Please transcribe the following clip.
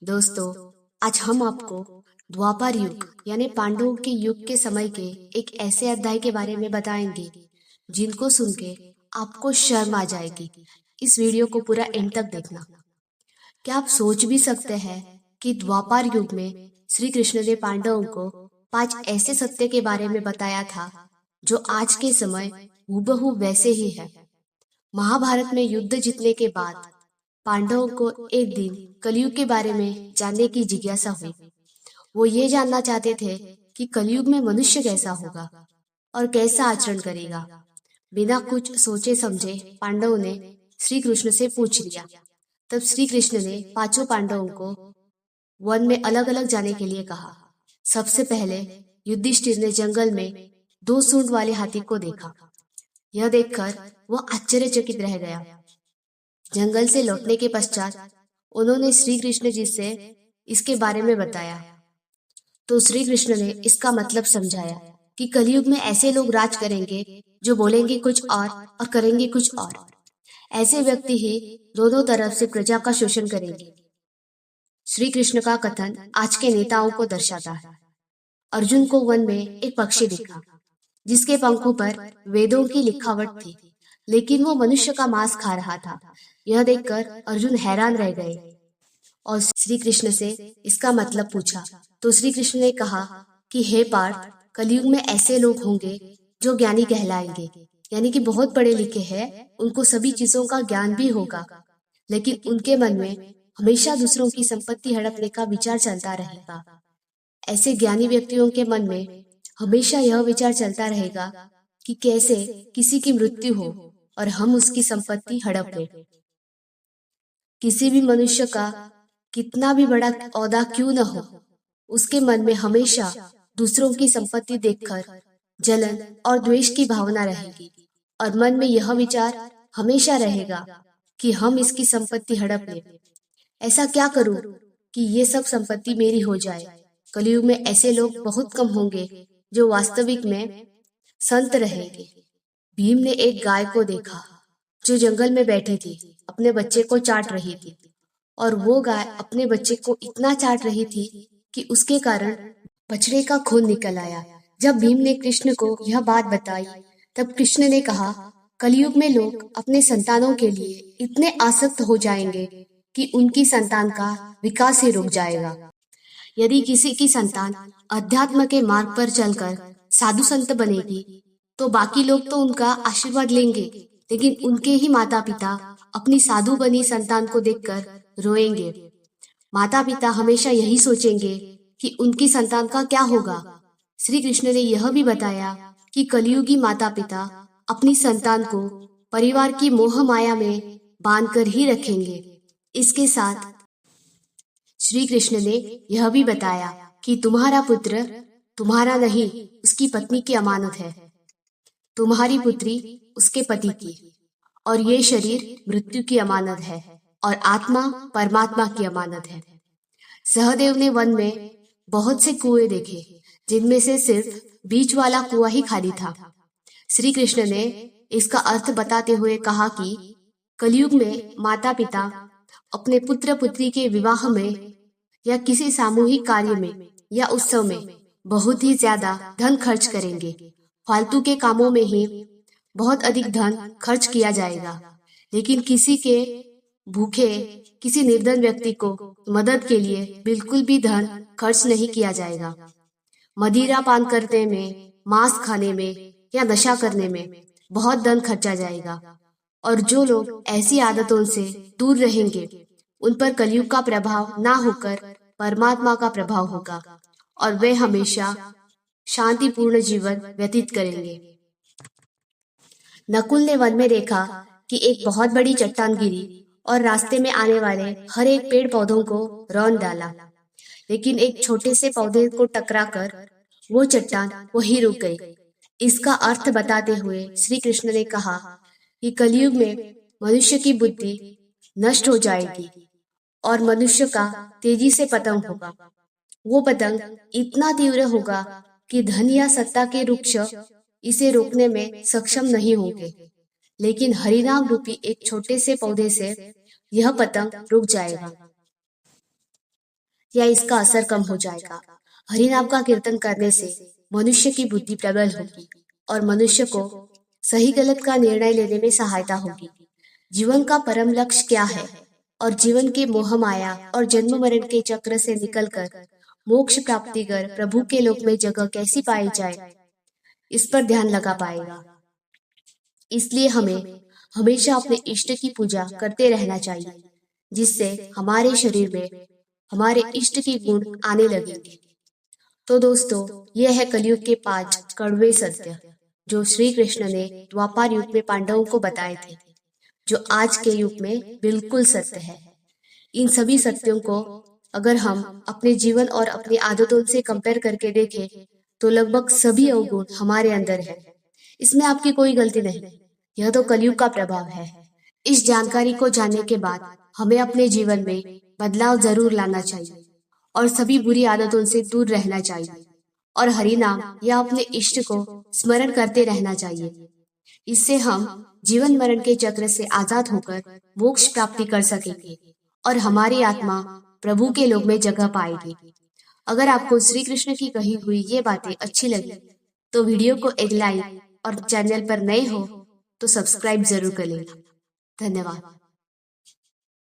दोस्तों, आज हम आपको द्वापर युग यानी पांडवों के युग के समय के एक ऐसे अध्याय के बारे में बताएंगे जिनको सुन के आपको शर्म आ जाएगी। इस वीडियो को पूरा एंड तक देखना। क्या आप सोच भी सकते हैं कि द्वापर युग में श्री कृष्ण ने पांडवों को 5 ऐसे सत्य के बारे में बताया था जो आज के समय हूबहू वैसे ही है। महाभारत में युद्ध जीतने के बाद पांडवों को एक दिन कलयुग के बारे में जानने की जिज्ञासा हुई। वो ये जानना चाहते थे कि कलयुग में मनुष्य कैसा होगा और कैसा आचरण करेगा। बिना कुछ सोचे समझे पांडवों ने श्री कृष्ण से पूछ लिया। तब श्री कृष्ण ने 5 पांडवों को वन में अलग अलग जाने के लिए कहा। सबसे पहले युधिष्ठिर ने जंगल में 2 सूंड वाले हाथी को देखा। यह देखकर वह आश्चर्यचकित रह गया। जंगल से लौटने के पश्चात उन्होंने श्री कृष्ण जी से इसके बारे में बताया। तो श्री कृष्ण ने इसका मतलब समझाया कि कलयुग में ऐसे लोग राज करेंगे जो बोलेंगे कुछ और करेंगे कुछ और। ऐसे व्यक्ति ही दोनों तरफ से प्रजा का शोषण करेंगे। श्री कृष्ण का कथन आज के नेताओं को दर्शाता है। अर्जुन को वन में एक पक्षी दिखा जिसके पंखों पर वेदों की लिखावट थी, लेकिन वो मनुष्य का मांस खा रहा था। यह देखकर अर्जुन हैरान रह गए और श्री कृष्ण से इसका मतलब पूछा। तो श्री कृष्ण ने कहा कि हे पार्थ, कलयुग में ऐसे लोग होंगे जो ज्ञानी कहलाएंगे, यानी कि बहुत पढ़े लिखे हैं, उनको सभी चीजों का ज्ञान भी होगा, लेकिन उनके मन में हमेशा दूसरों की संपत्ति हड़पने का विचार चलता रहेगा। ऐसे ज्ञानी व्यक्तियों के मन में हमेशा यह विचार चलता रहेगा कि कैसे किसी की मृत्यु हो और हम उसकी संपत्ति हड़प लें। किसी भी मनुष्य का कितना भी बड़ा औदा क्यों न हो, उसके मन में हमेशा दूसरों की संपत्ति देखकर जलन और द्वेष की भावना रहेगी और मन में यह विचार हमेशा रहेगा कि हम इसकी संपत्ति हड़प लें। ऐसा क्या करूं कि ये सब संपत्ति मेरी हो जाए। कलयुग में ऐसे लोग बहुत कम होंगे जो वास्तविक में संत रहेंगे। भीम ने एक गाय को देखा जो जंगल में बैठी थी, अपने बच्चे को चाट रही थी, और वो गाय अपने बच्चे को इतना चाट रही थी कि उसके कारण बछड़े का खून निकल आया। जब भीम ने कृष्ण को यह बात बताई, तब कृष्ण ने कहा, कलयुग में लोग अपने संतानों के लिए इतने आसक्त हो जाएंगे कि उनकी संतान का विकास ही रुक जाएगा। यदि किसी की संतान अध्यात्म के मार्ग पर चलकर साधु संत बनेगी तो बाकी लोग तो उनका आशीर्वाद लेंगे, लेकिन उनके ही माता पिता अपनी साधु बनी संतान को देखकर रोएंगे। माता पिता हमेशा यही सोचेंगे कि उनकी संतान का क्या होगा। श्री कृष्ण ने यह भी बताया कि कलयुगी माता पिता अपनी संतान को परिवार की मोह माया में बांधकर ही रखेंगे। इसके साथ श्री कृष्ण ने यह भी बताया कि तुम्हारा पुत्र तुम्हारा नहीं, उसकी पत्नी की अमानत है, तुम्हारी पुत्री उसके पति की, और ये शरीर मृत्यु की अमानत है और आत्मा परमात्मा की अमानत है। सहदेव ने वन में बहुत से कुएं देखे जिनमें से सिर्फ बीच वाला कुआं ही खाली था। श्री कृष्ण ने इसका अर्थ बताते हुए कहा कि कलयुग में माता पिता अपने पुत्र पुत्री के विवाह में या किसी सामूहिक कार्य में या उत्सव में बहुत ही ज्यादा धन खर्च करेंगे। फालतू के कामों में ही बहुत अधिक धन खर्च किया जाएगा, लेकिन किसी के भूखे किसी निर्धन व्यक्ति को मदद के लिए बिल्कुल भी धन खर्च नहीं किया जाएगा। मदिरा पान करने में, मांस खाने में या नशा करने में बहुत धन खर्चा जाएगा, और जो लोग ऐसी आदतों से दूर रहेंगे उन पर कलयुग का प्रभाव ना होकर परमात्मा का प्रभाव होगा और वे हमेशा शांतिपूर्ण जीवन व्यतीत करेंगे। नकुल ने वन में देखा कि एक बहुत बड़ी चट्टान गिरी और रास्ते में आने वाले हर एक पेड़ पौधों को रौंद डाला, लेकिन एक छोटे से पौधे को टकराकर वो चट्टान वहीं रुक गई। इसका अर्थ बताते हुए श्री कृष्ण ने कहा कि कलयुग में मनुष्य की बुद्धि नष्ट हो जाएगी और मनुष्य का तेजी से पतन होगा। वो पतंग इतना तीव्र होगा कि धन या सत्ता के वृक्ष इसे रोकने में सक्षम नहीं होंगे, लेकिन हरिनाम रूपी एक छोटे से पौधे से यह पतंग रुक जाएगा। या इसका असर कम हो जाएगा। हरि नाम का कीर्तन करने से मनुष्य की बुद्धि प्रबल होगी और मनुष्य को सही गलत का निर्णय लेने में सहायता होगी। जीवन का परम लक्ष्य क्या है और जीवन के मोह माया और जन्म मरण के चक्र से निकलकर मोक्ष प्राप्ति कर प्रभु के लोक में जगह कैसी पाई जाए, इस पर ध्यान लगा पाएगा। इसलिए हमें हमेशा अपने इष्ट की पूजा करते रहना चाहिए, जिससे हमारे शरीर में हमारे इष्ट के गुण आने लगेंगे। तो दोस्तों, यह है कलयुग के 5 कड़वे सत्य जो श्री कृष्ण ने द्वापर युग में पांडवों को बताए थे, जो आज के युग में बिल्कुल सत्य है। इन सभी सत्यों को अगर हम अपने जीवन और अपनी आदतों से कंपेयर करके देखें तो लगभग सभी अवगुण हमारे अंदर है। इसमें आपकी कोई गलती नहीं, यह तो कलयुग का प्रभाव है। इस जानकारी को जानने के बाद हमें अपने जीवन में बदलाव जरूर लाना चाहिए और सभी बुरी आदतों से दूर रहना चाहिए और हरि नाम या अपने इष्ट को स्मरण करते रहना चाहिए। इससे हम जीवन मरण के चक्र से आजाद होकर मोक्ष प्राप्ति कर सकेंगे और हमारी आत्मा प्रभु के लोक में जगह पाएगी। अगर आपको श्री कृष्ण की कही हुई ये बातें अच्छी लगी तो वीडियो को एक लाइक और चैनल पर नए हो तो सब्सक्राइब जरूर कर लेना। धन्यवाद।